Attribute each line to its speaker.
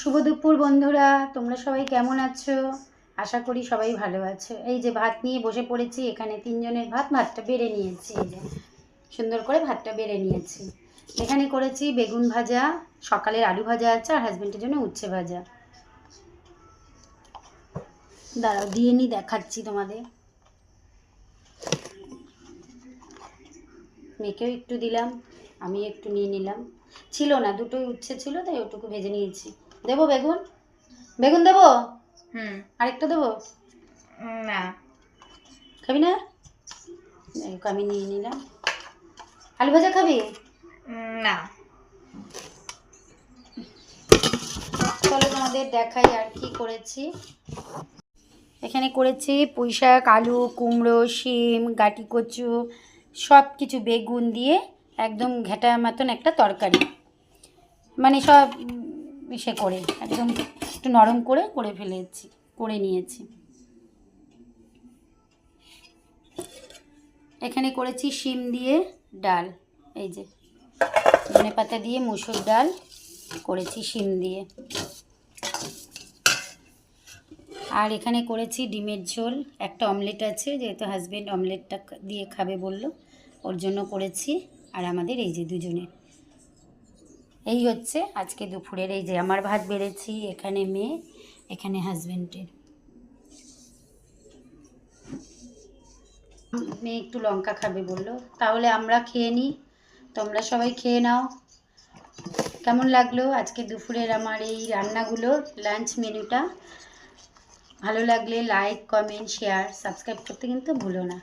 Speaker 1: শুভ দুপুর বন্ধুরা, তোমরা সবাই কেমন আছো? আশা করি সবাই ভালো আছো। এই যে ভাত নিয়ে বসে পড়েছি, এখানে তিনজনের ভাতটা বেড়ে নিয়েছি। এই যে সুন্দর করে ভাতটা বেড়ে নিয়েছি। এখানে করেছি বেগুন ভাজা, সকালের আলু ভাজা আছে, আর হাজবেন্ডের জন্য উচ্ছে ভাজা। দাঁড়াও দিয়ে নি, দেখাচ্ছি তোমাদের। মেয়েকেও একটু দিলাম, আমি একটু নিয়ে নিলাম। ছিল না, দুটোই উচ্ছে ছিল, তাই ওটুকু ভেজে নিয়েছি। দেবো বেগুন? বেগুন দেবো? আরেকটা দেবো?
Speaker 2: না,
Speaker 1: খাবি না? আমি নিয়ে নিলাম। আলু ভাজা খাবি?
Speaker 2: না।
Speaker 1: চলো তোমাদের দেখাই আর কি করেছি। এখানে করেছি পুঁই শাক, আলু, কুমড়ো, শিম, গাটি কচু, সব কিছু বেগুন দিয়ে একদম ঘেঁটা মতন একটা তরকারি, মানে সব ইসে করে একদম একটু নরম করে ফেলেছি, করে নিয়েছি। এখানে করেছি শিম দিয়ে ডাল, এই যে ধনেপাতা দিয়ে মুসুর ডাল করেছি শিম দিয়ে। আর এখানে করেছি ডিমের ঝোল, একটা অমলেট আছে, যেহেতু হাজবেন্ড অমলেটটা দিয়ে খাবে বলল, ওর জন্য করেছি। আর আমাদের এই যে দুজনে, এই হচ্ছে আজকে দুপুরের। এই যে আমার ভাত বেড়েছি, এখানে মেয়ে, এখানে হাজবেন্ডের। মেয়ে একটু লঙ্কা খাবে বললো, তাহলে আমরা খেয়ে নিই, তোমরা সবাই খেয়ে নাও। কেমন লাগলো আজকে দুপুরের আমার এই রান্নাগুলো, লাঞ্চ মেনুটা? ভালো লাগলে লাইক, কমেন্ট, শেয়ার, সাবস্ক্রাইব করতে কিন্তু ভুলো না।